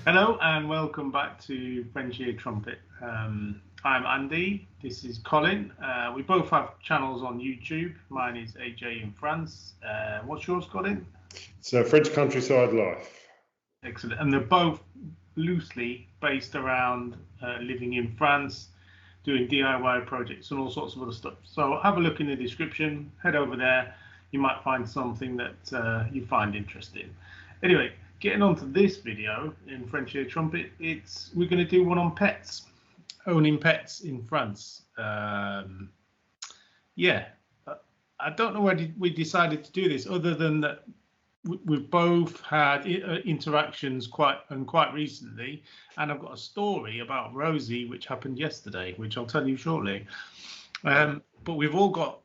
Hello and welcome back to French Trumpet. I'm Andy. This is Colin. We both have channels on YouTube. Mine is AJ in France. What's yours, Colin? So French Countryside Life. Excellent. And they're both loosely based around living in France, doing DIY projects and all sorts of other stuff. So have a look in the description. Head over there. You might find something that you find interesting. Anyway, getting on to this video in French Trumpet, we're going to do one on pets, owning pets in France. Yeah, I don't know where we decided to do this, other than that we've both had interactions quite recently, and I've got a story about Rosie which happened yesterday, which I'll tell you shortly. But we've all got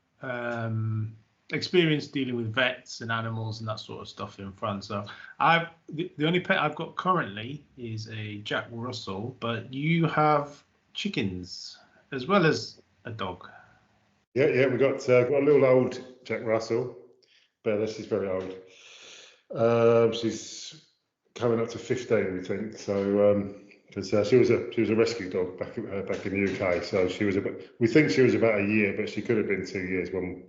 experience dealing with vets and animals and that sort of stuff in France. So the only pet I've got currently is a Jack Russell, but you have chickens as well as a dog. Yeah, we got a little old Jack Russell. Bella, she's very old. She's coming up to 15, we think. So because she was a rescue dog back in the UK. So we think she was about a year, but she could have been 2 years when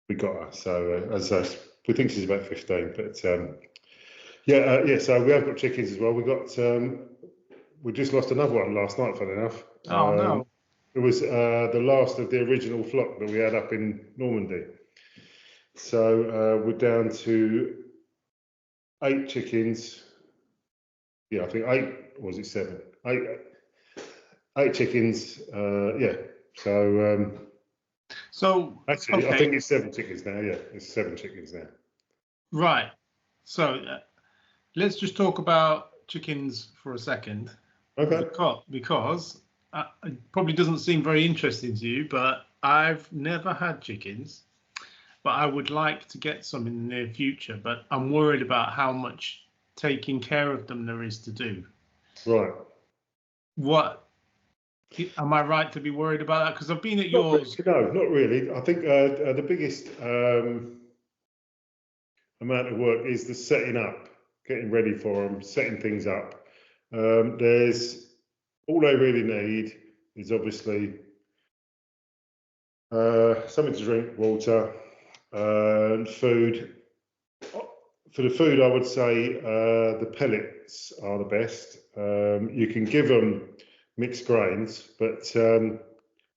we got her. So we think she's about 15. But so we have got chickens as well. We just lost another one last night, funny enough. Oh no. It was the last of the original flock that we had up in Normandy. So we're down to 8 chickens. Yeah, I think 8, or was it 7? 8 chickens. So actually, okay. I think it's 7 chickens now. Yeah, it's 7 chickens now. Right. So let's just talk about chickens for a second. Okay. Because it probably doesn't seem very interesting to you, but I've never had chickens, but I would like to get some in the near future. But I'm worried about how much taking care of them there is to do. Right. What am I right to be worried about that? Because I've been at yours. No, not really. I think the biggest amount of work is the setting up, getting ready for them, setting things up. There's all they really need is obviously something to drink, water, and food. For the food, I would say the pellets are the best. You can give them mixed grains, but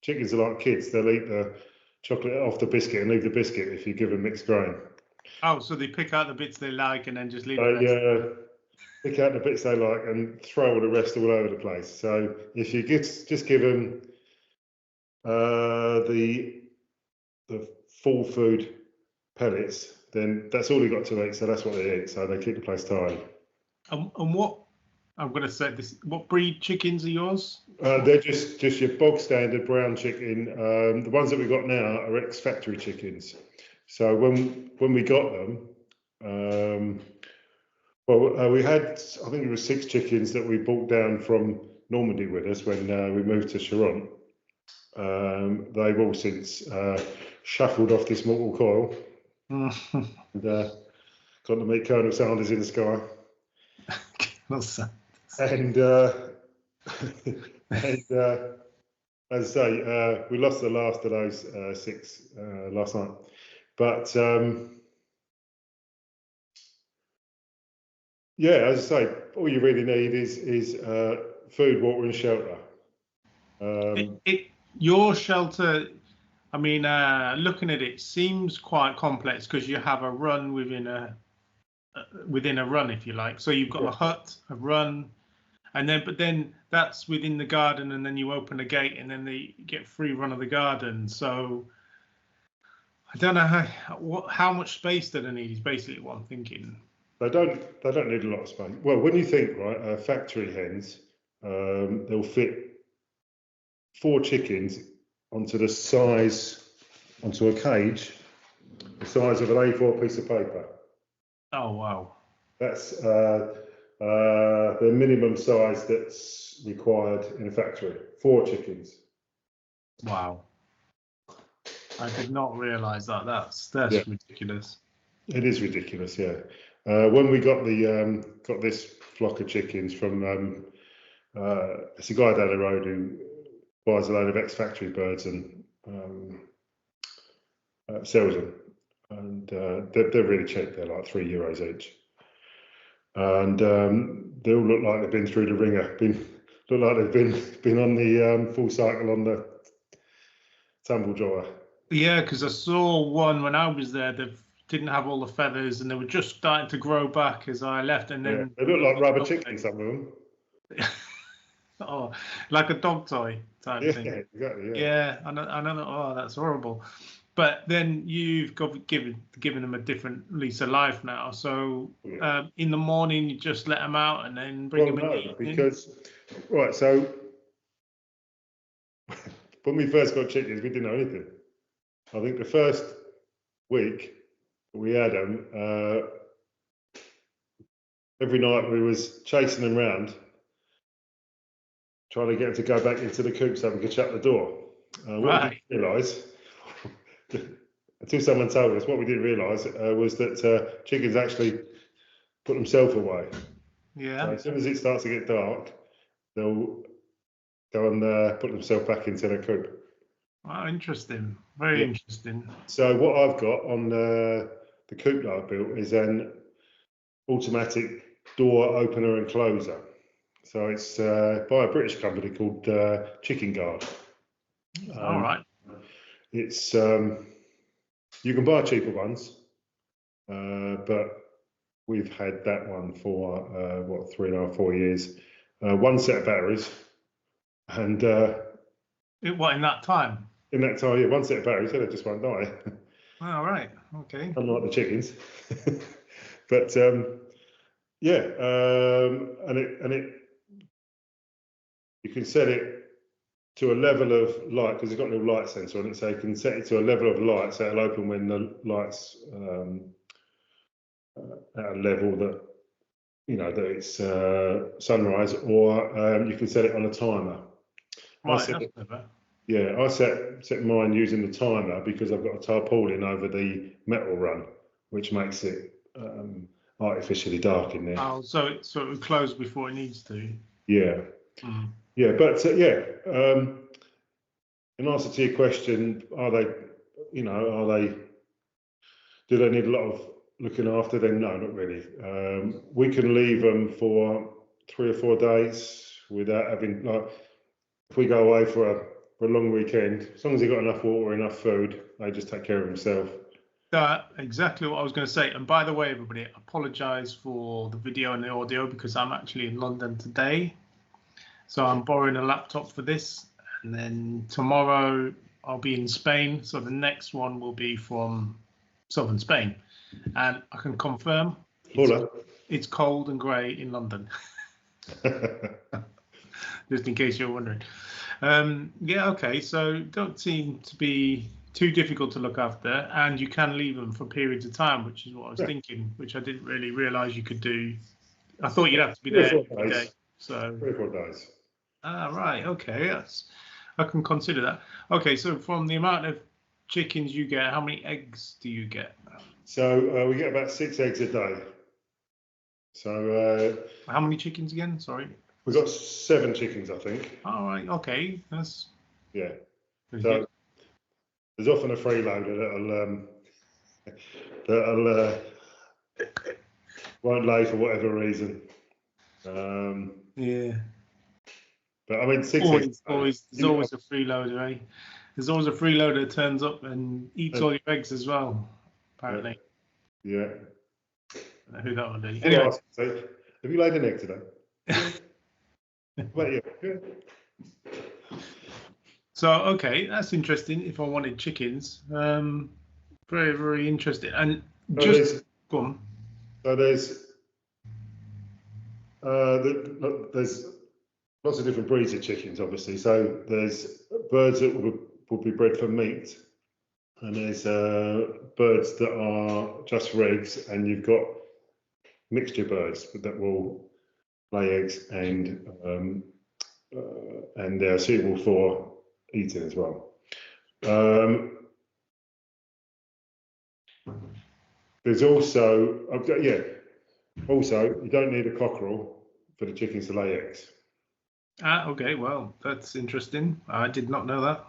chickens are like kids. They'll eat the chocolate off the biscuit and leave the biscuit if you give them mixed grain. Oh, so they pick out the bits they like and then just leave the rest? Yeah, pick out the bits they like and throw all the rest all over the place. So if you just give them the full food pellets, then that's all you got to eat. So that's what they eat. So they keep the place tidy. And what I'm going to say this: what breed chickens are yours? They're just your bog standard brown chicken. The ones that we got now are ex-factory chickens. So when we got them, we had, I think it was 6 chickens that we brought down from Normandy with us when we moved to Charente. They've all since shuffled off this mortal coil and got to meet Colonel Sanders in the sky. And as I say, we lost the last of those 6 last night. But as I say, all you really need is food, water, and shelter. Your shelter, I mean, looking at it, seems quite complex because you have a run within a run, if you like. So you've got a hut, a run, and then that's within the garden, and then you open a gate, and then they get free run of the garden. So I don't know how much space do they need is basically what I'm thinking. They don't need a lot of space. Well, when you think, right, factory hens, they'll fit 4 chickens onto a cage the size of an A4 piece of paper. Oh wow. That's the minimum size that's required in a factory. 4 chickens. Wow. I did not realise that. That's ridiculous. It is ridiculous, yeah. When we got this flock of chickens from it's a guy down the road who buys a load of ex-factory birds and sells them, and they're really cheap. They're like €3 each, and they all look like they've been through the ringer. Look like they've been on the full cycle on the tumble dryer. Yeah, because I saw one when I was there. They didn't have all the feathers, and they were just starting to grow back as I left. And then they look like rubber chickens, some of them. Oh, like a dog toy type thing. Yeah, exactly. Yeah, I know. Oh, that's horrible. But then you've given them a different lease of life now. So in the morning, you just let them out and then bring them in the evening? Because right, so when we first got chickens, we didn't know anything. I think the first week we had them, every night we was chasing them round, trying to get them to go back into the coop so we could shut the door. What we didn't realise, until someone told us, what we didn't realise was that chickens actually put themselves away. Yeah. So as soon as it starts to get dark, they'll go and put themselves back into the coop. Wow, interesting. Very interesting. So what I've got on the coop that I've built is an automatic door opener and closer. So it's by a British company called Chicken Guard. All right. It's you can buy cheaper ones, but we've had that one for 3.5, 4 years. One set of batteries, and what, in that time? In that time, yeah, one set of batteries, so they just won't die. All right. Okay. Unlike the chickens, but and it you can set it to a level of light because it's got a little light sensor on it, so you can set it to a level of light, so it'll open when the light's at a level that that it's sunrise, or you can set it on a timer. Right, that's clever. Yeah, I set mine using the timer because I've got a tarpaulin over the metal run, which makes it artificially dark in there. Oh, so it will close before it needs to. Yeah. Mm. Yeah, but in answer to your question, do they need a lot of looking after? Then no, not really. We can leave them for 3 or 4 days without having, like, if we go away for a long weekend, as long as they've got enough water, enough food, they just take care of themselves. Exactly what I was going to say. And by the way, everybody, I apologise for the video and the audio because I'm actually in London today. So I'm borrowing a laptop for this. And then tomorrow I'll be in Spain. So the next one will be from southern Spain. And I can confirm it's cold and grey in London. Just in case you're wondering. Okay, so don't seem to be too difficult to look after, and you can leave them for periods of time, which is what I was thinking, which I didn't really realise you could do. I thought you'd have to be there every day. So 3 or 4 days. Right, okay, I can consider that. Okay, so from the amount of chickens you get, how many eggs do you get? So we get about 6 eggs a day. So how many chickens again? Sorry. We've got 7 chickens, I think. All right. Okay. That's so there's often a freeloader that'll won't lay for whatever reason. Yeah. But I mean, 6 eggs. There's always a freeloader, eh? There's always a freeloader that turns up and eats all your eggs as well. Apparently. Yeah. I don't know who that would be. Anyway. So, have you laid an egg today? Well, yeah. So okay, that's interesting. If I wanted chickens, very, very interesting. And go on. So there's lots of different breeds of chickens, obviously. So there's birds that will be bred for meat, and there's birds that are just for eggs, and you've got mixture birds that will lay eggs and they're suitable for eating as well. There's also, you don't need a cockerel for the chickens to lay eggs. Ah, okay. Well, that's interesting. I did not know that.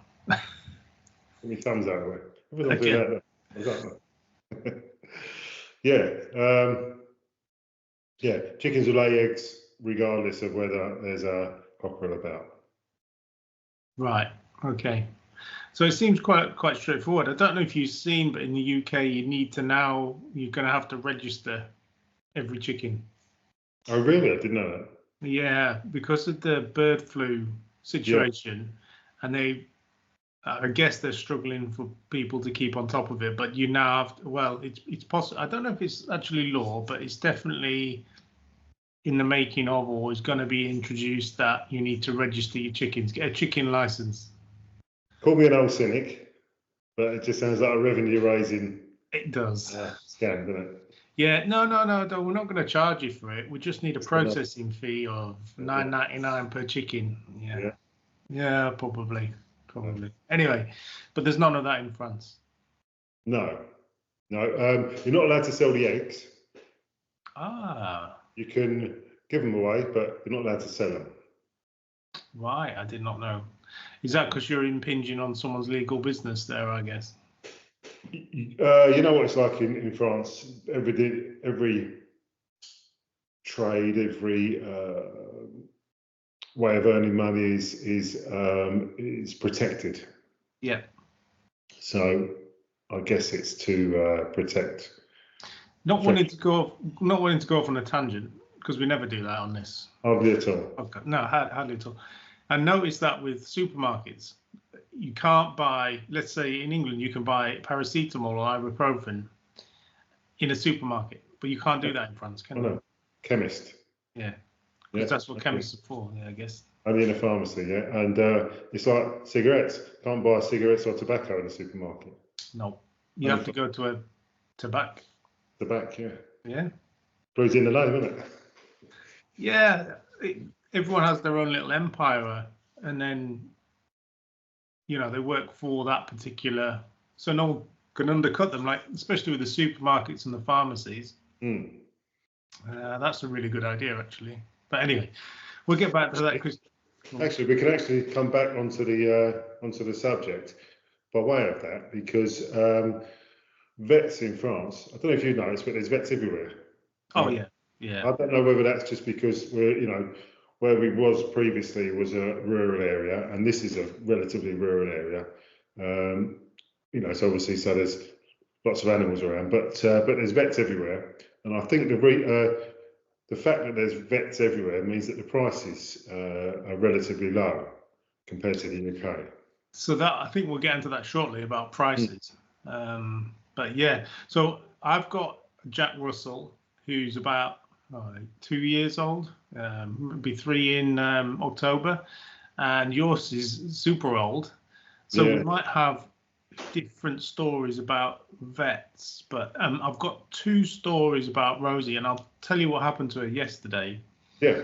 Give me thumbs out of it. Everyone's Okay. doing that. Yeah. Yeah, chickens will lay eggs regardless of whether there's a cockerel about. Right. Okay. So it seems quite straightforward. I don't know if you've seen, but in the UK, you're going to have to register every chicken. Oh, really? I didn't know that. Yeah, because of the bird flu situation, and I guess they're struggling for people to keep on top of it. But you now have to, well, it's possible. I don't know if it's actually law, but it's definitely in the making of, or is going to be introduced, that you need to register your chickens, get a chicken license. Call me an old cynic, but it just sounds like a revenue raising. It does. Scam, doesn't it? Yeah, no, we're not going to charge you for it. We just need a processing fee of $9.99 per chicken. Yeah, probably. Anyway, but there's none of that in France. No. You're not allowed to sell the eggs. Ah. You can give them away, but you're not allowed to sell them. Right, I did not know. Is that because you're impinging on someone's legal business there, I guess? You know what it's like in France. Every trade, every way of earning money is protected. Yeah. So I guess it's to protect. Not wanting to go off on a tangent, because we never do that on this. Hardly at all. Okay. No, hardly at all. I noticed that with supermarkets, you can't buy, let's say in England, you can buy paracetamol or ibuprofen in a supermarket, but you can't do that in France, can you? No. Chemist. Yeah, because that's what chemists are for, I guess. Only in a pharmacy, yeah. And it's like cigarettes. Can't buy cigarettes or tobacco in a supermarket. No, you have to go to a tobacco. Tobacco, yeah. Yeah. Blues in the name, isn't it? Yeah, everyone has their own little empire, and then they work for that particular. So no one can undercut them, like especially with the supermarkets and the pharmacies. That's a really good idea, actually. But anyway, we'll get back to that. Actually, we can actually come back onto the subject by way of that, because vets in France. I don't know if you noticed, but there's vets everywhere. Oh yeah. I don't know whether that's just because where we was previously was a rural area, and this is a relatively rural area. So obviously, there's lots of animals around, but there's vets everywhere, and I think the fact that there's vets everywhere means that the prices are relatively low compared to the UK. So that, I think we'll get into that shortly about prices. But yeah, so I've got Jack Russell, who's about 2 years old, be 3 in October, and yours is super old. So we might have different stories about vets, but I've got 2 stories about Rosie, and I'll tell you what happened to her yesterday. Yeah.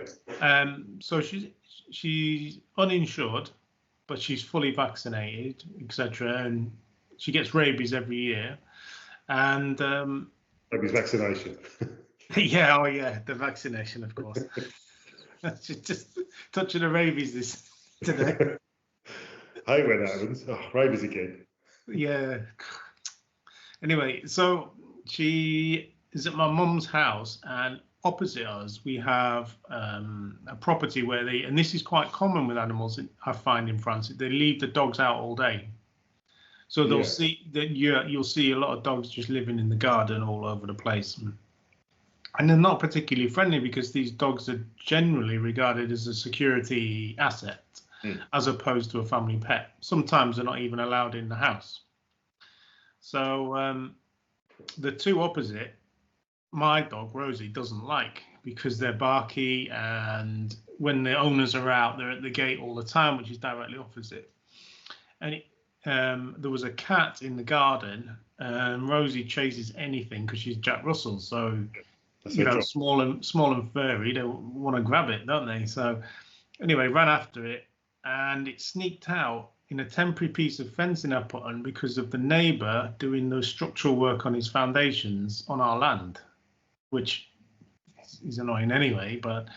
So she's uninsured, but she's fully vaccinated, etc., and she gets rabies every year. And rabies vaccination. Yeah, the vaccination, of course. She's just touching the rabies today. I hate when that happens. Oh, rabies again. Yeah. Anyway, so she is at my mum's house, and opposite us we have a property where and this is quite common with animals, I find in France, they leave the dogs out all day. So they'll see that you'll see a lot of dogs just living in the garden all over the place. And they're not particularly friendly, because these dogs are generally regarded as a security asset, as opposed to a family pet. Sometimes they're not even allowed in the house. So the 2 opposite, my dog Rosie doesn't like, because they're barky, and when the owners are out, they're at the gate all the time, which is directly opposite. And there was a cat in the garden, and Rosie chases anything because she's Jack Russell, so small and furry, they want to grab it, don't they? So anyway, ran after it, and it sneaked out in a temporary piece of fencing I put on because of the neighbour doing the structural work on his foundations on our land, which is annoying anyway. But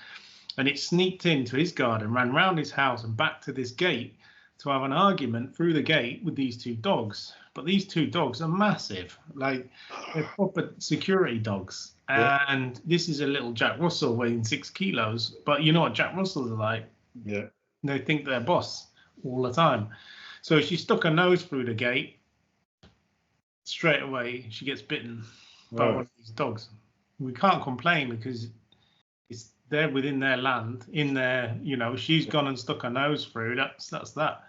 and it sneaked into his garden, ran round his house and back to this gate to have an argument through the gate with these two dogs. But these two dogs are massive, like they're proper security dogs. Yeah. And this is a little Jack Russell weighing 6 kilos. But you know what Jack Russells are like? Yeah. They think they're boss all the time. So she stuck her nose through the gate. Straight away, she gets bitten by one of these dogs. We can't complain because they're within their land, in their, she's gone and stuck her nose through. That's that.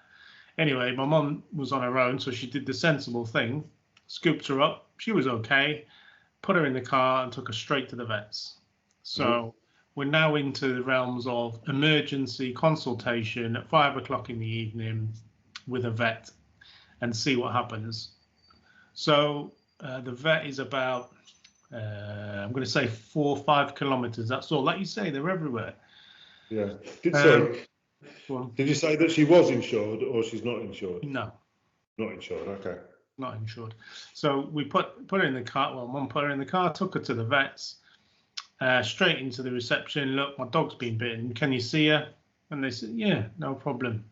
Anyway, my mum was on her own, so she did the sensible thing, scooped her up. She was okay, put her in the car and took her straight to the vets. So we're now into the realms of emergency consultation at 5 o'clock in the evening with a vet and see what happens. So the vet is about, I'm going to say 4 or 5 kilometres. That's all. Like you say, they're everywhere. Yeah. Did you say that she was insured or she's not insured? No. Not insured. Okay. Not insured. So we put her in the car. Well, Mum put her in the car, took her to the vets, straight into the reception. Look, my dog's been bitten. Can you see her? And they said, yeah, no problem.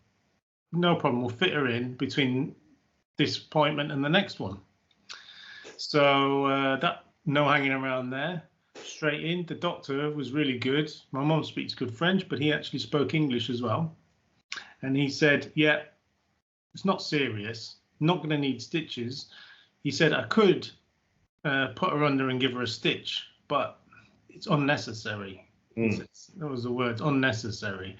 No problem. We'll fit her in between this appointment and the next one. So that no hanging around there. Straight in. The doctor was really good. My mum speaks good French, but he actually spoke English as well. And he said, yeah, it's not serious. Not going to need stitches. He said I could put her under and give her a stitch, but it's unnecessary. That was the word, unnecessary.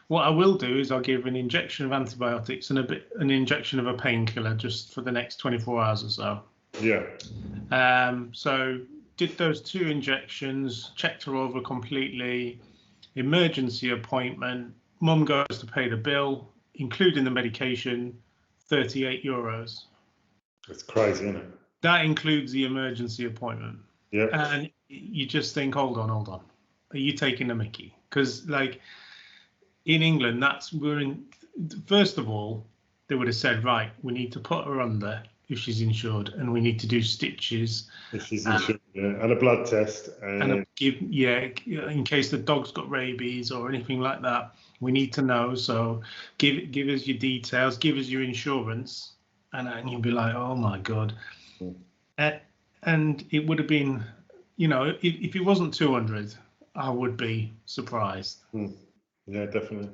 What I will do is I'll give an injection of antibiotics and an injection of a painkiller just for the next 24 hours or so. Yeah. So did those 2 injections, checked her over completely, emergency appointment. Mum goes to pay the bill, including the medication, €38. It's crazy, isn't it? That includes the emergency appointment. Yeah. And you just think, hold on. Are you taking the mickey? Because like in England, first of all, they would have said, right, we need to put her under if she's insured, and we need to do stitches. If she's insured, and a blood test. And in case the dog's got rabies or anything like that, we need to know. So give us your details, give us your insurance, and you'll be like, oh my God. And it would have been, if it wasn't 200, I would be surprised. Yeah, definitely.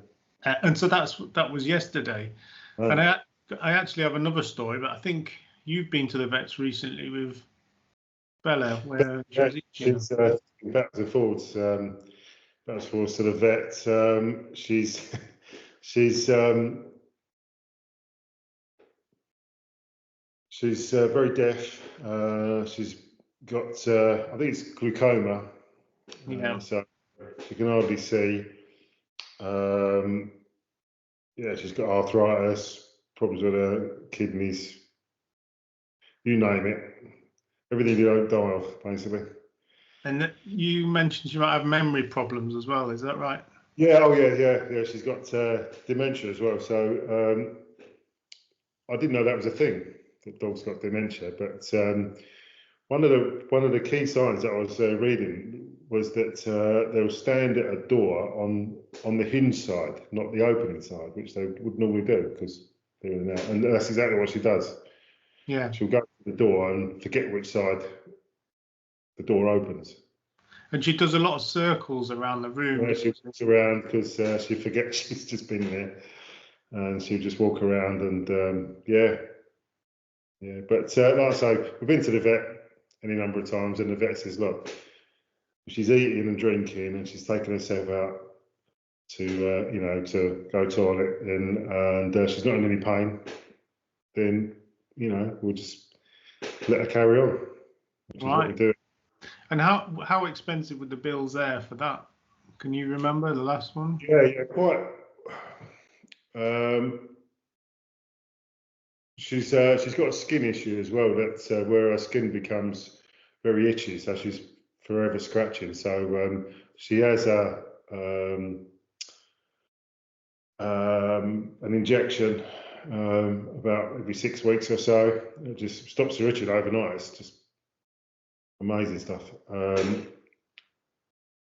And so that was yesterday. And I actually have another story, but I think you've been to the vets recently with Bella, where she's backwards and forwards to the vet. She's very deaf. She's got I think it's glaucoma. So she can hardly see. She's got arthritis, problems with her kidneys, you name it. Everything you don't die of, basically. And you mentioned she might have memory problems as well, is that right? Yeah, yeah. She's got dementia as well. So I didn't know that was a thing, that dogs got dementia. But one of the key signs that I was reading was that they'll stand at a door on the hinge side, not the opening side, which they would normally do because they're in there. And that's exactly what she does. Yeah. She'll go to the door and forget which side the door opens. And she does a lot of circles around the room. Yeah, she walks around because she forgets she's just been there, and she'll just walk around and yeah. But like I say, we've been to the vet any number of times, and the vet says, look, if she's eating and drinking and she's taking herself out to to go toilet, and she's not in any pain, then we'll just let her carry on, which is what we do. And how expensive were the bills there for that? Can you remember the last one? Yeah, quite. She's got a skin issue as well, that's where her skin becomes very itchy, so she's forever scratching. So she has an injection about every 6 weeks or so. It just stops her itching overnight. It's just amazing stuff.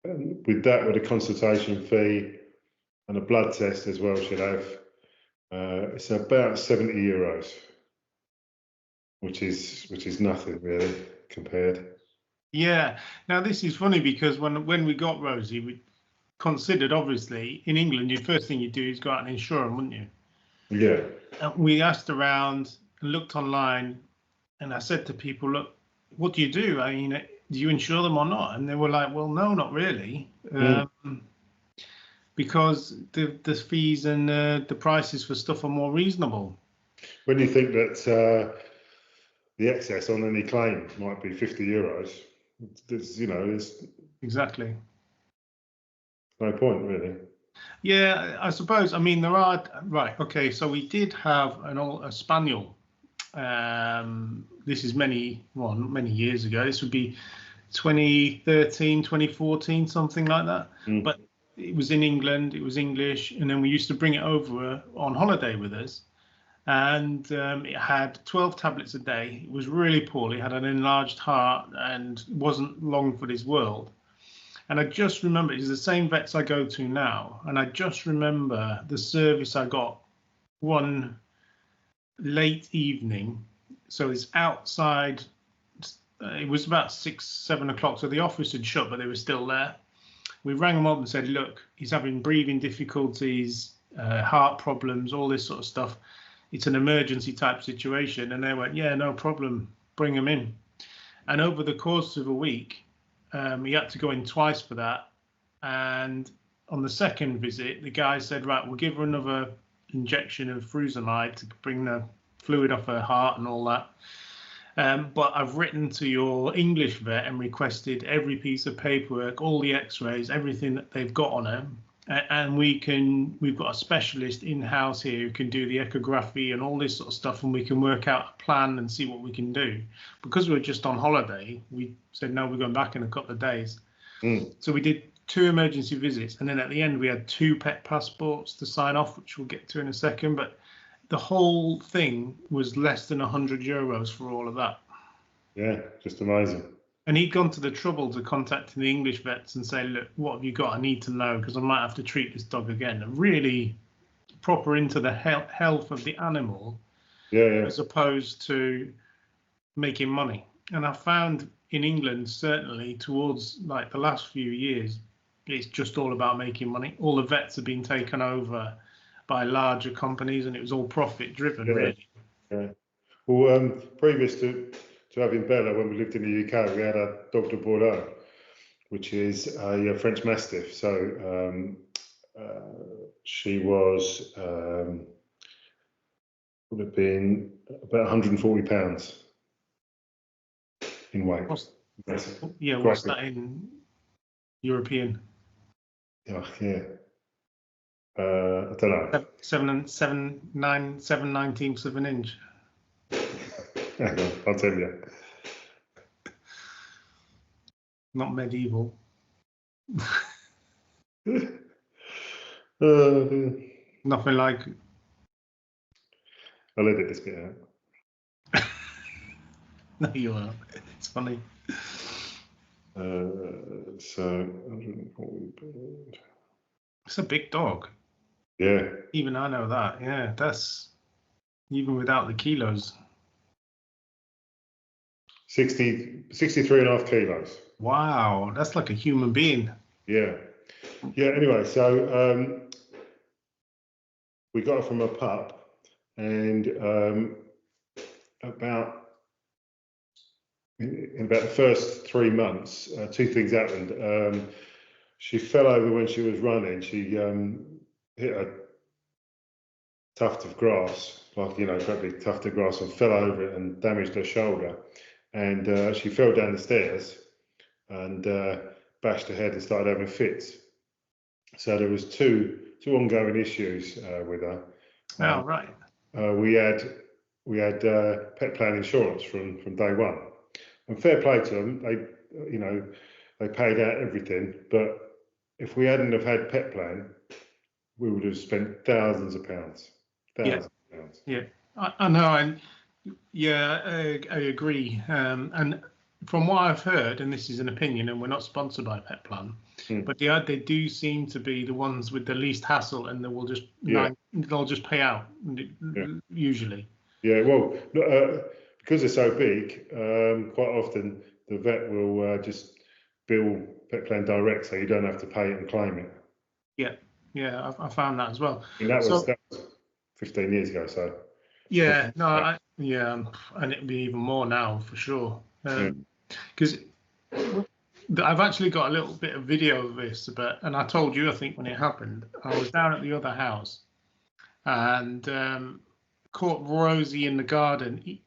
with that, with a consultation fee and a blood test as well, she'll have. It's about €70, which is nothing really compared. Yeah. Now this is funny because when we got Rosie, we considered, obviously in England, the first thing you do is go out and insure them, wouldn't you? Yeah. And we asked around and looked online, and I said to people, look, what do you do? I mean, do you insure them or not? And they were like, well, no, not really. Because the fees and the prices for stuff are more reasonable. When you think that the excess on any claim might be €50, there's Exactly. no point really. Yeah, I suppose. I mean, there are, right. Okay, so we did have a spaniel. This is many years ago. This would be 2013, 2014, something like that. But it was in England, it was English, and then we used to bring it over on holiday with us. And it had 12 tablets a day. It was really poorly, it had an enlarged heart and wasn't long for this world. And I just remember, it's the same vets I go to now. And I just remember the service I got one late evening. So it's outside. It was about 6, 7 o'clock. So the office had shut, but they were still there. We rang them up and said, look, he's having breathing difficulties, heart problems, all this sort of stuff. It's an emergency type situation. And they went, yeah, no problem. Bring him in. And over the course of a week, he had to go in twice for that. And on the second visit, the guy said, right, we'll give her another injection of furosemide to bring the fluid off her heart and all that. But I've written to your English vet and requested every piece of paperwork, all the x-rays, everything that they've got on her. And we've got a specialist in-house here who can do the echography and all this sort of stuff, and we can work out a plan and see what we can do. Because we were just on holiday, we said, no, we're going back in a couple of days. So we did 2 emergency visits, and then at the end we had 2 pet passports to sign off, which we'll get to in a second. But the whole thing was less than €100 for all of that. Yeah, just amazing. And he'd gone to the trouble to contact the English vets and say, look, what have you got? I need to know because I might have to treat this dog again. And really proper into the health of the animal, as opposed to making money. And I found in England, certainly towards like the last few years, it's just all about making money. All the vets have been taken over by larger companies, and it was all profit driven, really. Yeah. Well, previous to having Bella, when we lived in the UK, we had a Dog de Bordeaux, which is a French Mastiff. So she was would have been about 140 pounds in weight. What's that in European? Yeah. I don't know. 7/19 of an inch. Hang on, I'll tell you. Not medieval. Nothing like. I'll edit this bit out. No, you won't. It's funny. So 140 pounds. It's a big dog. Yeah. Even I know that. Yeah, that's even without the kilos. 63.5 kilos. Wow, that's like a human being. Yeah. Anyway, so we got her from a pup, and in about the first 3 months, 2 things happened. She fell over when she was running. She hit a tuft of grass, quite big tuft of grass, and fell over it and damaged her shoulder. And she fell down the stairs and bashed her head and started having fits. So there was two ongoing issues with her. Oh, right. We had pet plan insurance from day one, and fair play to them. They paid out everything. But if we hadn't have had pet plan, we would have spent thousands of pounds. Yeah, I know, and yeah, I agree. And from what I've heard, and this is an opinion, and we're not sponsored by Pet Plan, but they do seem to be the ones with the least hassle, and they will just they'll just pay out usually. Yeah, well, because they're so big, quite often the vet will just bill Pet Plan direct, so you don't have to pay it and claim it. Yeah, I found that as well. And that was 15 years ago, so. Yeah, no, and it'll be even more now for sure. Because I've actually got a little bit of video of this, and I told you, I think, when it happened, I was down at the other house and caught Rosie in the garden.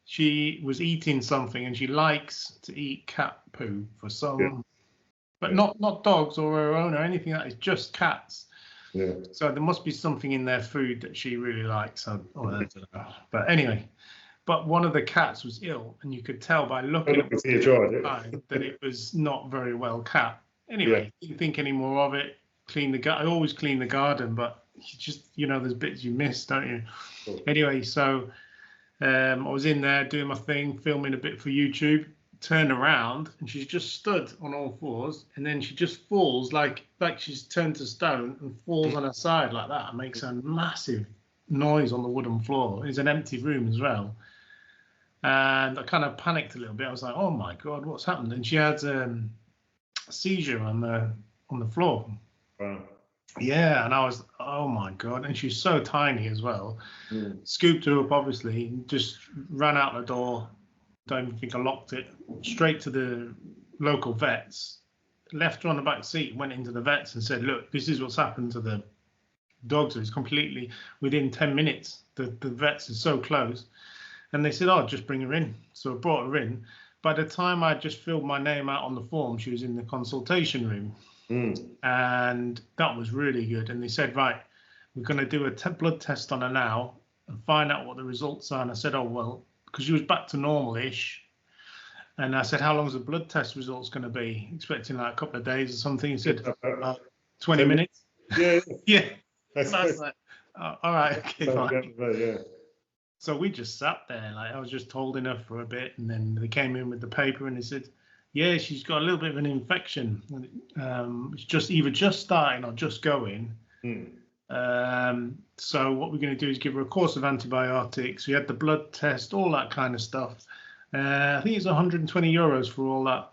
She was eating something, and she likes to eat cat poo for some, but not dogs or her own or anything. That is just cats. Yeah. So there must be something in their food that she really likes. I don't know. But anyway, one of the cats was ill, and you could tell by looking at it that it was not very well kept. Anyway, didn't think any more of it. I always clean the garden, but you just, there's bits you miss, don't you? Cool. Anyway, so I was in there doing my thing, filming a bit for YouTube. Turned around, and she's just stood on all fours, and then she just falls like she's turned to stone and falls on her side like that. It makes a massive noise on the wooden floor. It's an empty room as well. And I kind of panicked a little bit. I was like, "Oh my God, what's happened?" And she had a seizure on the floor. Wow. Yeah, and I was, oh my God. And she's so tiny as well. Scooped her up, obviously, just ran out the door. Don't even think I locked it. Straight to the local vets. Left her on the back seat. Went into the vets and said, "Look, this is what's happened to the dogs." It's completely within 10 minutes. The vets are so close. And they said, "Oh, just bring her in." So I brought her in. By the time I just filled my name out on the form, she was in the consultation room. And that was really good. And they said, "Right, we're going to do a blood test on her now and find out what the results are." And I said, "Oh, well," because she was back to normal-ish. And I said, "How long is the blood test results going to be?" Expecting like a couple of days or something. He said, 20 minutes. Yeah. Yeah. That's like, all right, okay, fine. Yeah. So we just sat there, like I was just holding her for a bit, and then they came in with the paper and they said, "Yeah, she's got a little bit of an infection. It's just either just starting or just going." So what we're going to do is give her a course of antibiotics. We had the blood test, all that kind of stuff. I think it's €120 for all that.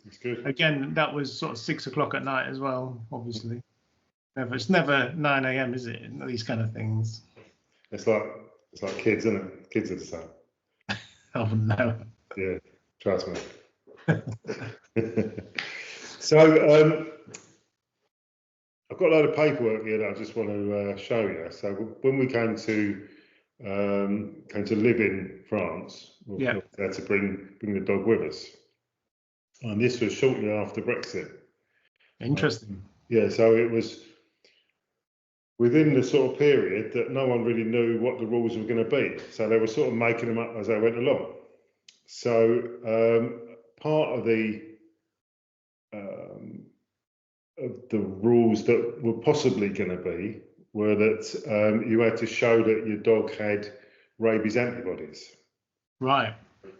That's good. Again, that was sort of 6 o'clock at night as well, obviously. It's never 9 a.m., is it? These kind of things. It's like kids, isn't it? Kids are the same. Oh, no. Yeah, trust me. So I've got a load of paperwork here that I just want to show you. So when we came to live in France, we had to bring the dog with us, and this was shortly after Brexit. Interesting. So it was within the sort of period that no one really knew what the rules were going to be. So they were sort of making them up as they went along. So part of the rules that were possibly going to be were that you had to show that your dog had rabies antibodies. Right.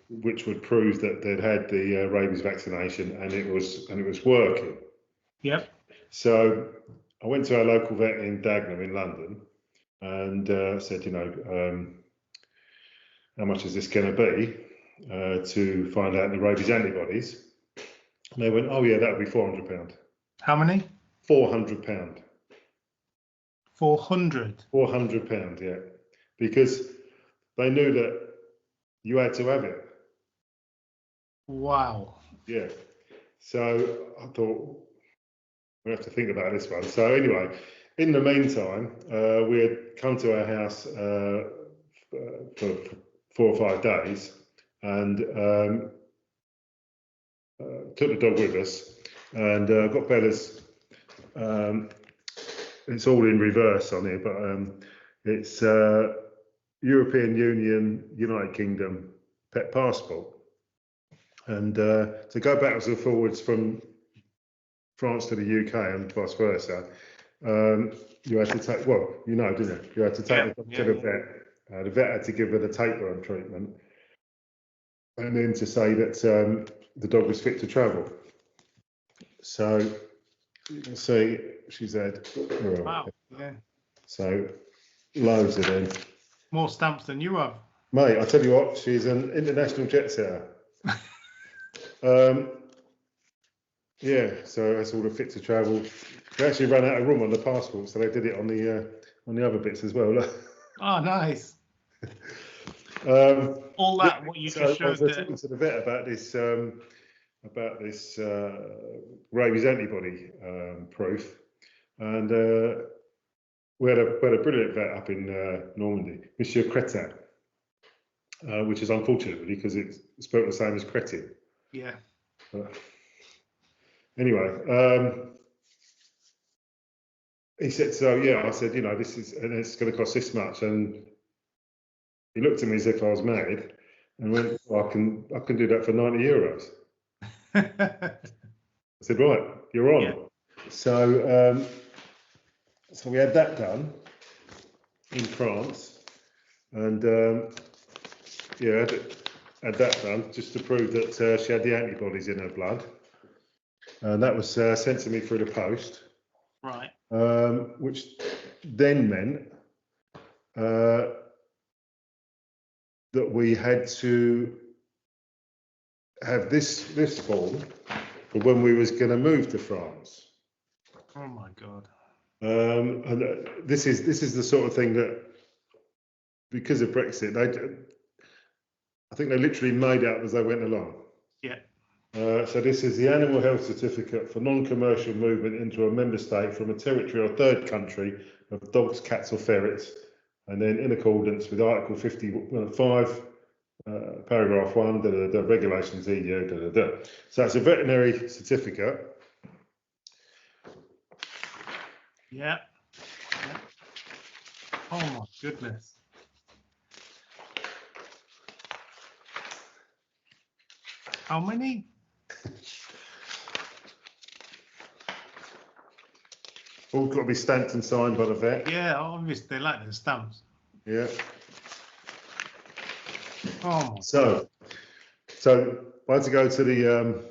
Which would prove that they'd had the rabies vaccination and it was working. Yep. So I went to our local vet in Dagenham in London and said, how much is this going to be to find out the rabies antibodies? And they went, "Oh yeah, that would be £400. How many? £400. 400. £400, yeah, because they knew that you had to have it. Wow. Yeah. So I thought we have to think about this one. So anyway, in the meantime, we had come to our house for 4 or 5 days and took the dog with us and got Bella's. It's all in reverse on here, but it's European Union, United Kingdom pet passport. And to go backwards and forwards from France to the UK and vice versa, you had to take, didn't you? You had to take the dog to the vet. The vet had to give her the tapeworm treatment. and then to say that the dog was fit to travel. So you can see she's had Wow. Yeah. so loads of them. More stamps than you have. Mate, I tell you what, she's an international jet setter. Yeah, so that's all the fit to travel. They actually ran out of room on the passport, so they did it on the other bits as well. Oh, nice. All that what you so just I was showed talking to the vet about this rabies antibody proof, and we had a brilliant vet up in Normandy, Monsieur Cretin, which is unfortunate really because it's spelled the same as cretin. Yeah. Anyway, he said, so yeah, I said, this is, and it's going to cost this much, and he looked at me as if I was mad, and went, well, I can do that for €90. I said, right, you're on. Yeah. So we had that done in France, and had that done just to prove that she had the antibodies in her blood, and that was sent to me through the post. Right. Which then meant that we had to have this form for when we was going to move to France. Oh my God. And this is the sort of thing that, because of Brexit, I think they literally made out as they went along. Yeah. So this is the animal health certificate for non-commercial movement into a member state from a territory or third country of dogs, cats or ferrets, and then in accordance with Article 55, paragraph 1, the regulations EU, So it's a veterinary certificate. Yeah. Oh my goodness. How many? All got to be stamped and signed by the vet. Yeah, obviously they like the stamps. Yeah. Oh. So I had to go to the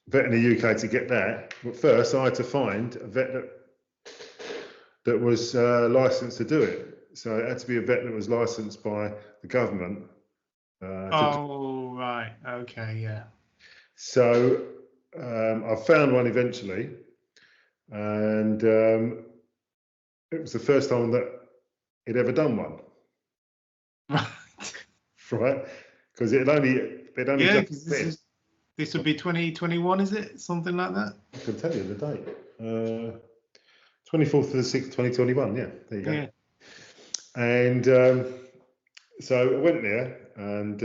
vet in the UK to get that. But first, I had to find a vet that was licensed to do it. So it had to be a vet that was licensed by the government. Right. Okay. Yeah. So I found one eventually, and it was the first time that he'd ever done one. Right? Because it'd only yeah, just this would be 2021, is it? Something like that? I can tell you the date. 24th of the 6th, 2021. Yeah, there you go. Yeah. And so I went there, and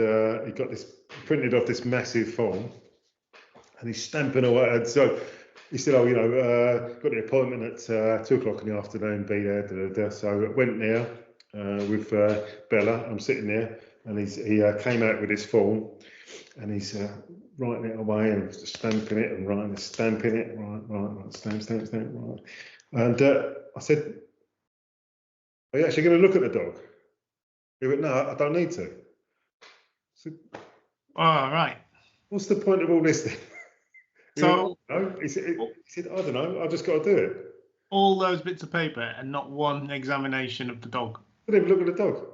he got this printed off this massive form, and he's stamping away. And so he said, "Oh, got the appointment at 2:00 in the afternoon. Be there." So I went there with Bella. I'm sitting there, and he came out with this form, and he's writing it away and stamping it and writing, stamping it, right, stamp, right. And I said, "Are you actually going to look at the dog?" He went, "No, I don't need to." I said, "All right. What's the point of all this then?" So he said, "I don't know. I just got to do it." All those bits of paper and not one examination of the dog. I didn't even look at the dog.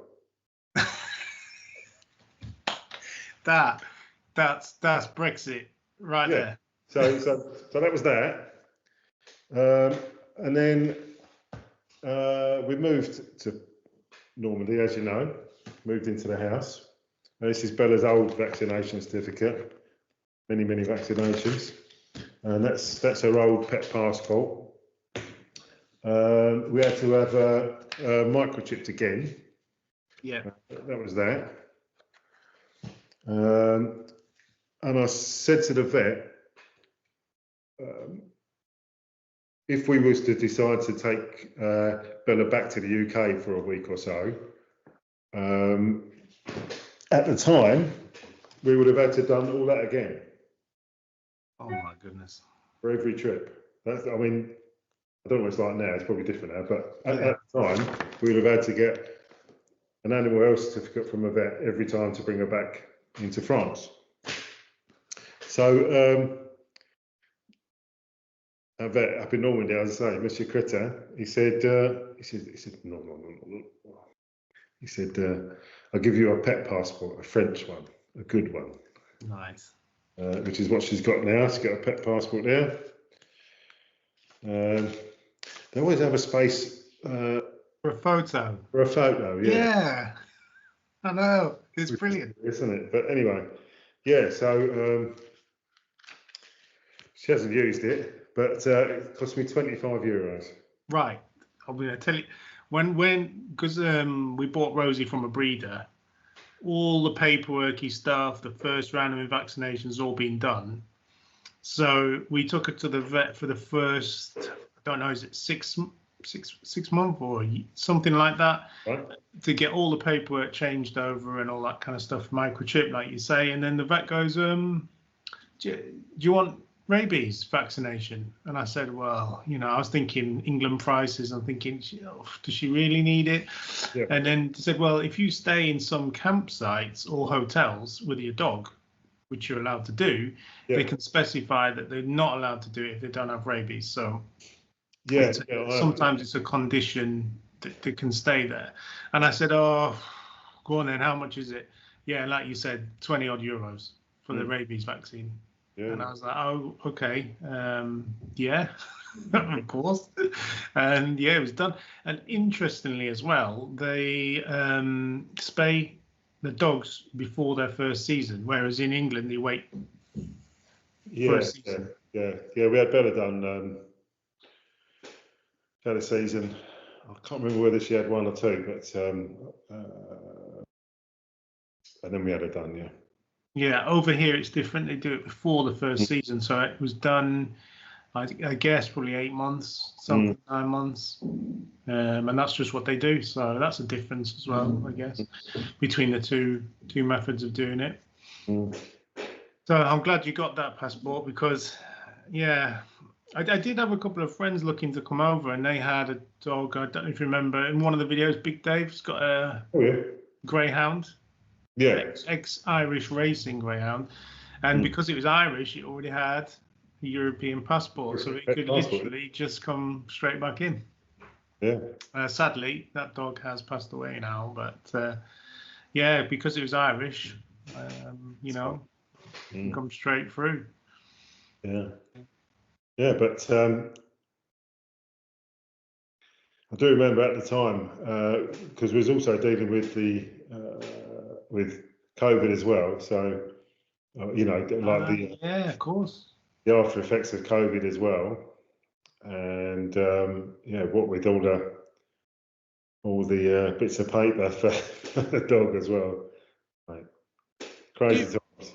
That's Brexit right there. So that was that. And then we moved to Normandy, as you know, moved into the house. This is Bella's old vaccination certificate, many vaccinations, and that's her old pet passport. We had to have microchipped again. Yeah. That was that. And I said to the vet, if we was to decide to take Bella back to the UK for a week or so, at the time, we would have had to done all that again. Oh my goodness. For every trip. I don't know what it's like now, it's probably different now, but at that time, we would have had to get an animal health certificate from a vet every time to bring her back into France. So a vet up in Normandy, as I say, Monsieur Critter, he said, no. He said, I'll give you a pet passport, a French one, a good one. Nice. Which is what she's got now. She's got a pet passport there. They always have a space for a photo. For a photo, yeah. Yeah, I know. It's brilliant, isn't it? But anyway, yeah. So she hasn't used it, but it cost me €25. Right. I'm going to tell you because we bought Rosie from a breeder. All the paperworky stuff, the first round of vaccinations, all been done. So we took her to the vet for the first, I don't know, is it six months or something like that, right, to get all the paperwork changed over and all that kind of stuff, microchip, like you say. And then the vet goes, do you want rabies vaccination? And I said, well, I was thinking England prices. I'm thinking, does she really need it? Yeah. And then they said, well, if you stay in some campsites or hotels with your dog, which you're allowed to do, they can specify that they're not allowed to do it if they don't have rabies. So sometimes it's a condition that they can stay there. And I said, oh, go on then, how much is it? Yeah, like you said, 20 odd euros for the rabies vaccine. Yeah. And I was like, oh, okay, yeah, of course. And yeah, it was done. And interestingly as well, they spay the dogs before their first season, whereas in England they wait for a season. Yeah. We had Bella done. Had a season. I can't remember whether she had one or two, but and then we had her done. Yeah. Yeah, over here it's different. They do it before the first season, so it was done, I guess, probably 8 months, 9 months, and that's just what they do. So that's a difference as well, I guess, between the two methods of doing it. So I'm glad you got that passport because, yeah, I did have a couple of friends looking to come over, and they had a dog. I don't know if you remember in one of the videos, Big Dave's got a greyhound. Yeah. Ex-Irish racing greyhound, and because it was Irish, it already had a European passport, so it could literally just come straight back in. Yeah. Sadly, that dog has passed away now, but yeah, because it was Irish, come straight through. Yeah. Yeah, but I do remember at the time because we was also dealing with with COVID as well. So, yeah, of course, the after effects of COVID as well, and what with all the bits of paper for the dog as well. Like, crazy times.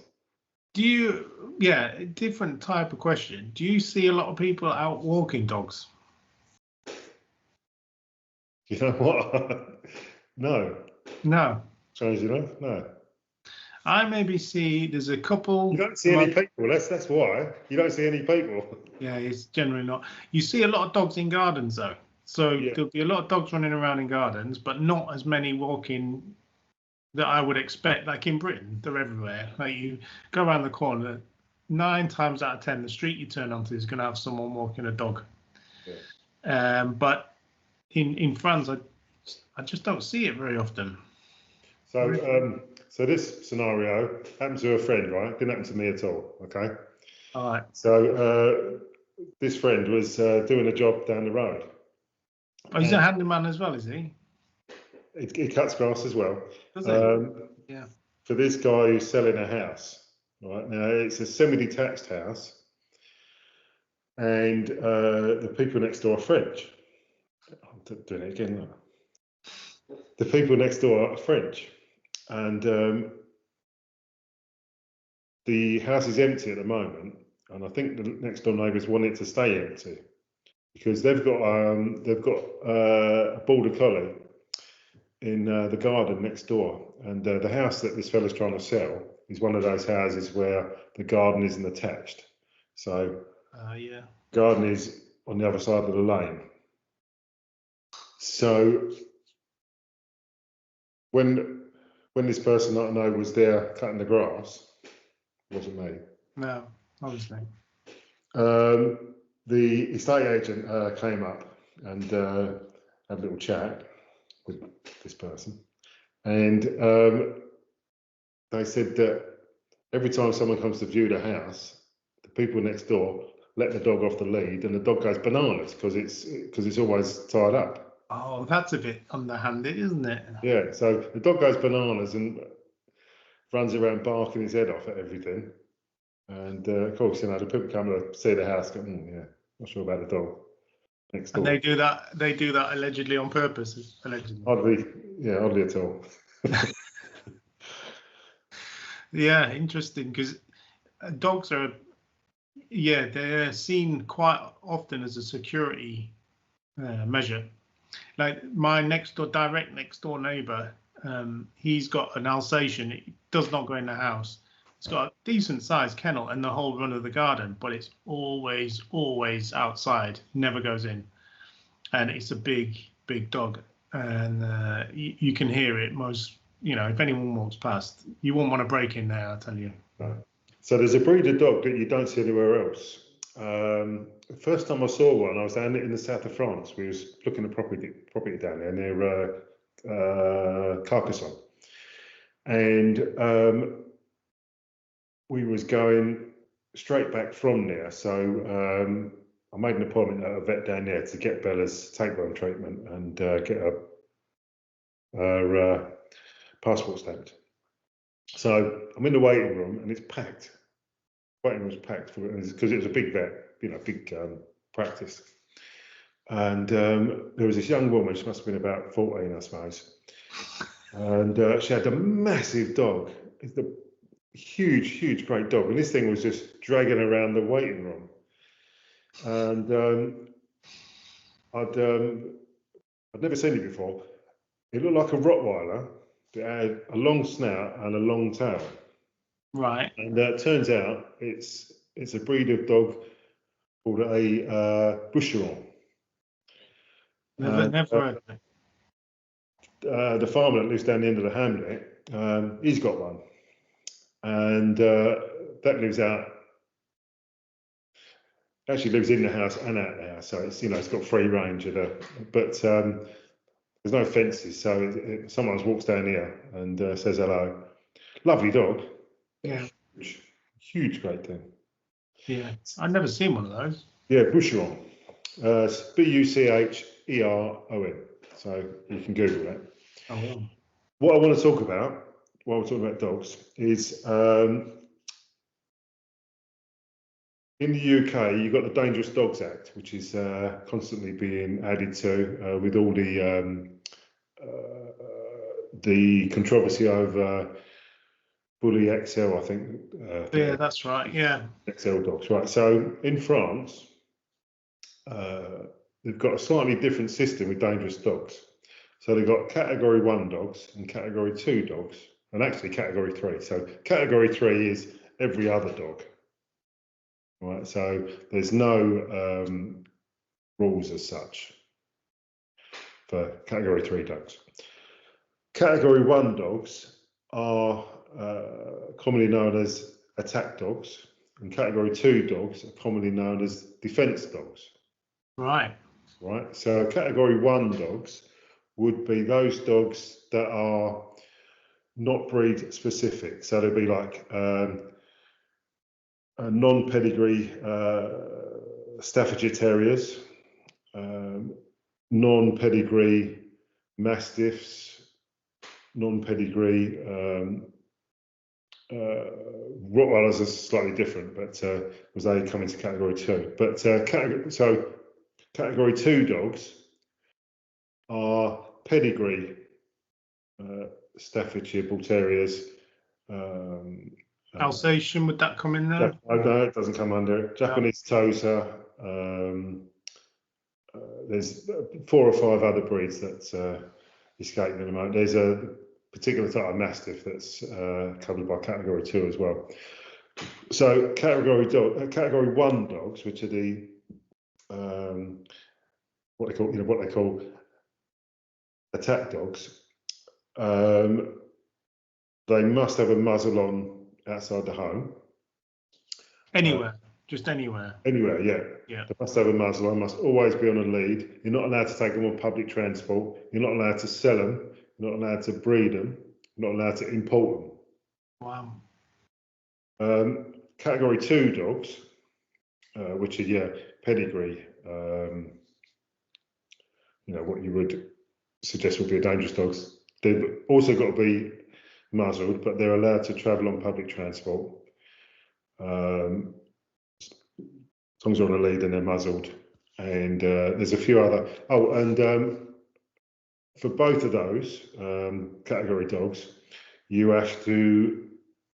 Do you? Yeah, different type of question. Do you see a lot of people out walking dogs? You know what? No. Strangely enough, no. I maybe see there's a couple. You don't see any people. That's why you don't see any people. Yeah, it's generally not. You see a lot of dogs in gardens though. So there'll be a lot of dogs running around in gardens, but not as many walking that I would expect. Like in Britain, they're everywhere. Like you go around the corner, 9 times out of 10, the street you turn onto is going to have someone walking a dog. Yeah. But in France, I just don't see it very often. So this scenario happened to a friend, right? Didn't happen to me at all. Okay. All right. So this friend was doing a job down the road. Oh, he's a handyman as well, is he? He cuts grass as well. Does he? Yeah. For this guy who's selling a house, right? Now it's a semi-detached house, and the people next door are French. I'm doing it again. The people next door are French, and the house is empty at the moment, and I think the next door neighbours want it to stay empty because they've got a border collie in the garden next door, and the house that this fella's trying to sell is one of those houses where the garden isn't attached. So garden is on the other side of the lane. So when this person that I know was there cutting the grass, it wasn't me. No, obviously. The estate agent came up and had a little chat with this person, and they said that every time someone comes to view the house, the people next door let the dog off the lead, and the dog goes bananas because it's always tied up. Oh, that's a bit underhanded, isn't it? Yeah, so the dog goes bananas and runs around barking his head off at everything. And of course, the people come to see the house go, yeah, not sure about the dog next door. And they do that allegedly on purpose, allegedly. Oddly at all. Yeah, interesting, because dogs are, they're seen quite often as a security measure. Like my direct next door neighbor, he's got an Alsatian. It does not go in the house. It's got a decent sized kennel and the whole run of the garden, but it's always outside, never goes in. And it's a big dog, and you can hear it most. If anyone walks past, you won't want to break in there, I'll tell you. Right. So there's a breed of dog that you don't see anywhere else. The first time I saw one, I was down in the south of France. We was looking at property down there near Carcassonne, and we was going straight back from there. So I made an appointment at a vet down there to get Bella's tapeworm treatment and get her passport stamped. So I'm in the waiting room and it's packed. Waiting room was packed because it was a big vet, big practice. And there was this young woman. She must have been about 14, I suppose. And she had a massive dog. It's a huge, great dog. And this thing was just dragging around the waiting room. And I'd never seen it before. It looked like a Rottweiler. It had a long snout and a long tail. Right. And it turns out it's a breed of dog called a Boucheron. Never heard of it. The farmer that lives down the end of the hamlet, he's got one. And that lives out. Actually lives in the house and out the house, so it's got free range but there's no fences, so someone walks down here and says hello. Lovely dog. Yeah. Huge, great thing. Yeah, I've never seen one of those. Yeah, Boucheron. Bucheron. So you can Google that. Oh, wow. What I want to talk about while we're talking about dogs is in the UK, you've got the Dangerous Dogs Act, which is constantly being added to with all the controversy over Bully XL, I think. Yeah, that's right. Yeah. XL dogs, right? So in France, they've got a slightly different system with dangerous dogs. So they've got Category 1 dogs and Category 2 dogs, and actually Category 3. So Category 3 is every other dog. Right, so there's no rules as such for Category 3 dogs. Category 1 dogs are commonly known as attack dogs, and Category 2 dogs are commonly known as defence dogs. Right. Right, so Category 1 dogs would be those dogs that are not breed specific. So they'd be like non-pedigree Staffordshire Terriers, non-pedigree Mastiffs, non-pedigree Rottweilers are slightly different, but because they come into Category 2. But Category 2 dogs are pedigree Staffordshire Bull Terriers. Alsatian, would that come in there? No, it doesn't come under it. Japanese Tosa. There's 4 or 5 other breeds that escape me at the moment. There's a particular type of Mastiff that's covered by Category 2 as well. So Category 1 dogs, which are the what they call attack dogs, They must have a muzzle on outside the home. Anywhere, just anywhere. Anywhere, yeah. Yeah. They must have a muzzle on, must always be on a lead. You're not allowed to take them on public transport. You're not allowed to sell them. You're not allowed to breed them. You're not allowed to import them. Wow. Category 2 dogs, which are, pedigree, what you would suggest would be a dangerous dogs. They've also got to be muzzled, but they're allowed to travel on public transport. As long as they're on a lead and they're muzzled. And there's a few other. For both of those category dogs, you have to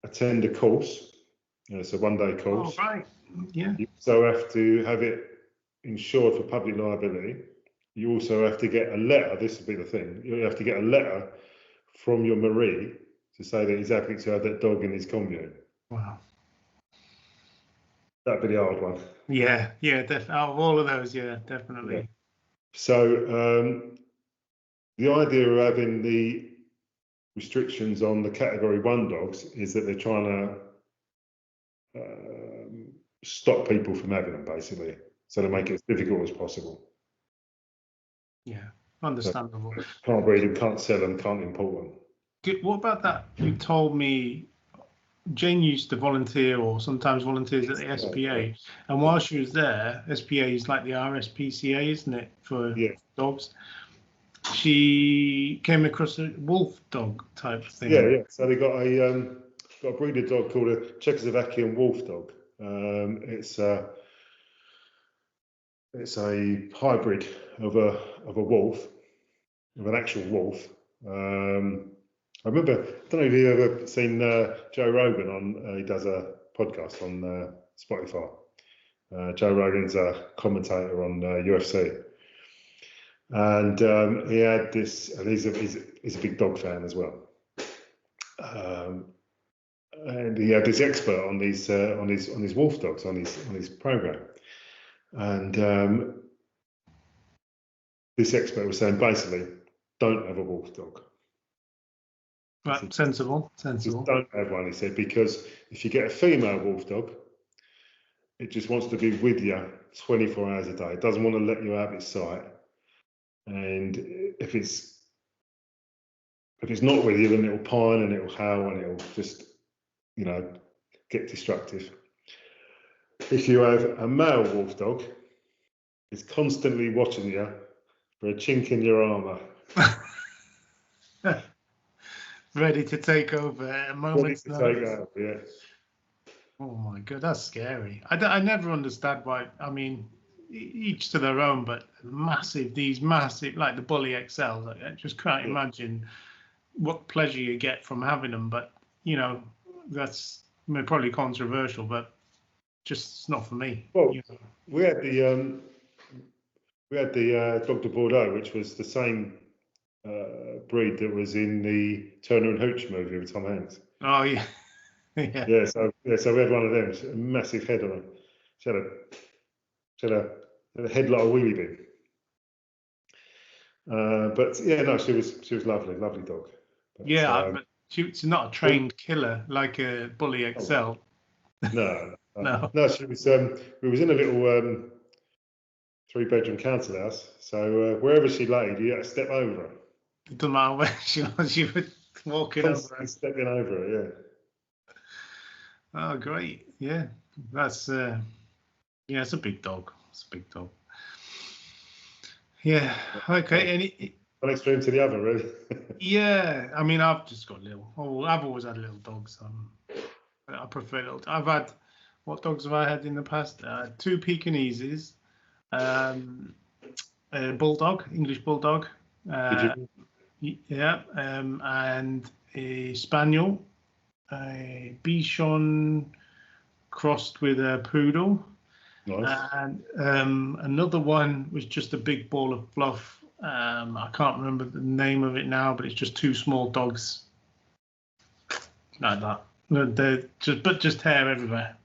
attend a course. It's a one-day course. Oh, right. Yeah. You also have to have it insured for public liability. You also have to get a letter. This would be the thing. You have to get a letter from your Marie to say that he's happy to have that dog in his commune. Wow. That'd be the hard one. Yeah, definitely. Out of all of those, yeah, definitely. Yeah. So the idea of having the restrictions on the category 1 dogs is that they're trying to stop people from having them, basically, so they make it as difficult as possible. Yeah, understandable. So can't breed them, can't sell them, can't import them. What about that? You told me Jane used to volunteer or sometimes volunteers at the SPA, and while she was there, SPA is like the RSPCA, isn't it, for dogs? She came across a wolf dog type thing. Yeah. So they got a breeder dog called a Czechoslovakian wolf dog. It's a hybrid of a wolf, of an actual wolf. I remember, I don't know if you've ever seen Joe Rogan on, he does a podcast on Spotify. Joe Rogan's a commentator on UFC. And he had this, and he's a big dog fan as well. And he had this expert on these on his wolf dogs on his program. And this expert was saying basically, don't have a wolf dog. Right, sensible. Just don't have one, he said, because if you get a female wolf dog, it just wants to be with you 24 hours a day. It doesn't want to let you out of its sight. And if it's not with you, then it'll pine and it'll howl and it'll just, get destructive. If you have a male wolf dog, it's constantly watching you for a chink in your armour. Ready to take over at a moment's notice. Yeah. Oh my God, that's scary. I never understand why. I mean, each to their own, but these massive, like the Bully XLs. I just can't imagine what pleasure you get from having them. But that's probably controversial, but just it's not for me. Well, we had the Dog de Bordeaux, which was the same breed that was in the Turner and Hooch movie with Tom Hanks. Oh yeah. Yeah. So we had one of them, a massive head on her. She had a head like a wheelie bin. But yeah, no, she was lovely dog. But, but she's not a trained killer like a Bully XL. No. No. She was. We was in a little 3-bedroom council house, so wherever she laid, you had to step over her. It doesn't matter where she was, she would walk over her. Stepping over her, yeah. Oh, great. Yeah, that's it's a big dog. It's a big dog. Yeah, okay. One extreme to the other, really. Yeah, I mean, I've just got I've always had little dogs. I prefer little. I've had, what dogs have I had in the past? 2 Pekingeses, a bulldog, English bulldog. Yeah, and a spaniel, a Bichon crossed with a poodle. Nice. And another one was just a big ball of fluff. I can't remember the name of it now, but it's just 2 small dogs like that. They're just hair everywhere.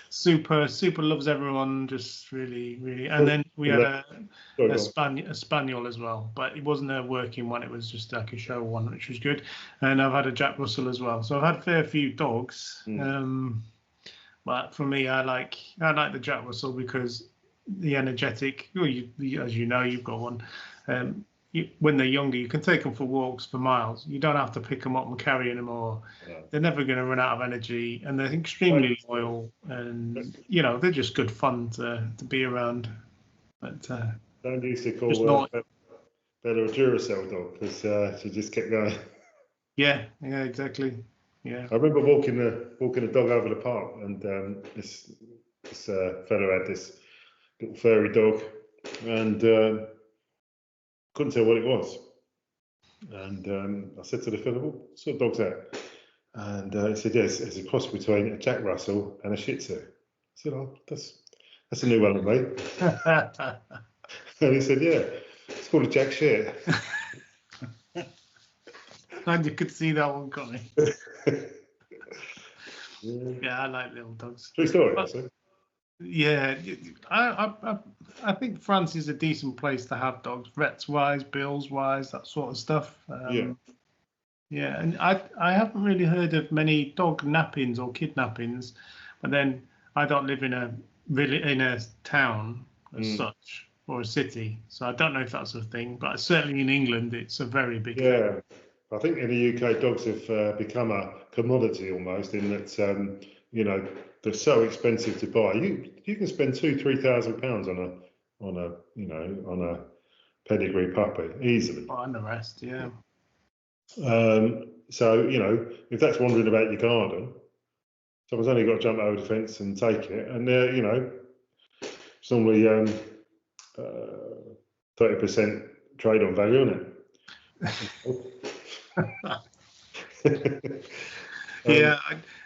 super loves everyone, just really. And then we had a spaniel as well, but it wasn't a working one. It was just like a show one, which was good. And I've had a Jack Russell as well. So I've had a fair few dogs. But for me, I like the Jack Russell because the energetic. Well, as you know, you've got one. When they're younger, you can take them for walks for miles. You don't have to pick them up and carry them, or they're never going to run out of energy. And they're extremely loyal, and they're just good fun to be around. But don't used to call Bella a Duracell dog because she just kept going. Yeah, exactly. Yeah. I remember walking a dog over the park, and this fellow had this little furry dog, and couldn't tell what it was. And I said to the fellow, "What sort of dog's that?" And he said, "Yes, it's a cross between a Jack Russell and a Shih Tzu." I said, "Oh, that's a new one on me." And he said, "Yeah, it's called a Jack Shit." And you could see that one coming. Yeah, I like little dogs. True story, actually. Yeah, I think France is a decent place to have dogs, vets-wise, bills-wise, that sort of stuff. Yeah, and I haven't really heard of many dog nappings or kidnappings, but then I don't live in a town as such or a city, so I don't know if that's a thing. But certainly in England, it's a very big thing. Yeah, I think in the UK, dogs have become a commodity almost, in that they're so expensive to buy. You can spend £2,000-3,000 on a pedigree puppy easily. And the rest, yeah. So if that's wandering about your garden, someone's only got to jump over the fence and take it, and it's normally 30% trade on value, isn't it? Yeah,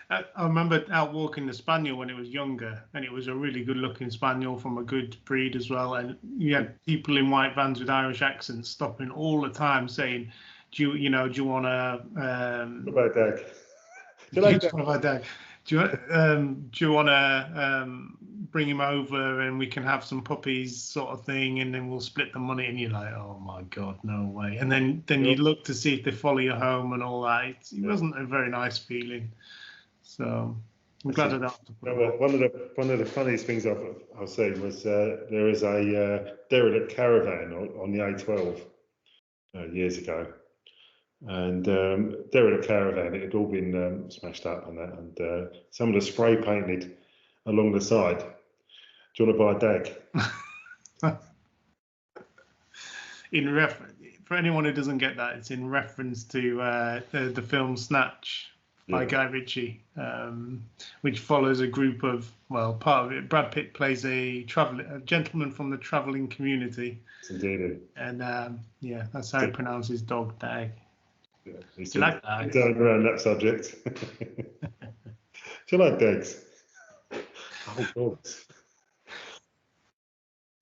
I remember out walking the spaniel when it was younger, and it was a really good-looking spaniel from a good breed as well. And you had people in white vans with Irish accents stopping all the time, saying, "Do you want to? What about Dag? Do you want to bring him over and we can have some puppies, sort of thing, and then we'll split the money?" And you're like, "Oh my God, no way!" And then you look to see if they follow you home and all that. It wasn't a very nice feeling. So I'm glad I don't have to put it. One of the funniest things I've seen was there is a derelict caravan on the A12 years ago, and derelict caravan, it had all been smashed up and that, and some of the spray painted along the side. "Do you want to buy a dag?" For anyone who doesn't get that, it's in reference to the film Snatch by Guy Ritchie, which follows a group of, part of it, Brad Pitt plays a gentleman from the travelling community. Indeed. And that's how he pronounces dog, Dag. Yeah, do you like that? Down around that subject. Do you like dags? Oh, dogs.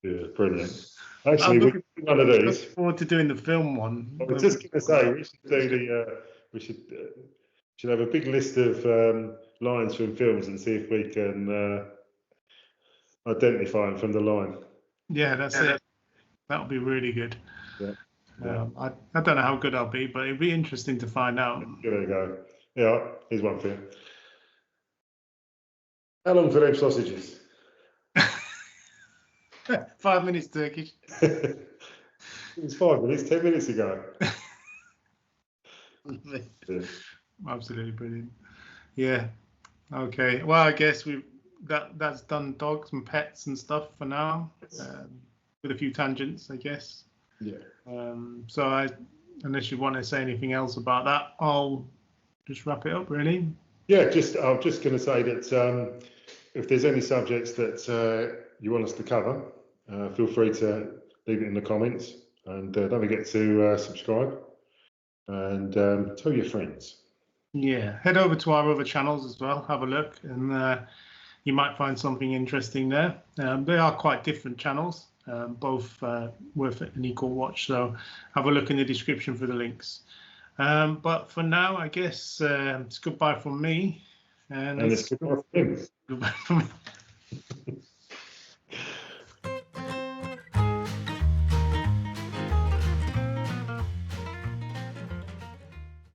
Yeah, brilliant. Actually, we could do one of these. I look forward to doing the film one. I was just going to say, we should do we should have a big list of lines from films and see if we can identify them from the line. Yeah, that's it. That'll be really good. Yeah. I don't know how good I'll be, but it'd be interesting to find out. There we go. Yeah, here's one for you. How long for them sausages? 5 minutes Turkish. It was 5 minutes, 10 minutes ago. Absolutely brilliant. Yeah. Okay. Well, I guess that's done dogs and pets and stuff for now, with a few tangents, I guess. Yeah. So unless you want to say anything else about that, I'll just wrap it up, really. Yeah, I'm just going to say that if there's any subjects that you want us to cover, feel free to leave it in the comments, and don't forget to subscribe and tell your friends. Yeah, head over to our other channels as well, have a look, and you might find something interesting there. They are quite different channels, both worth an equal watch, so have a look in the description for the links. But for now, I guess it's goodbye from me. And it's goodbye from him. goodbye from me.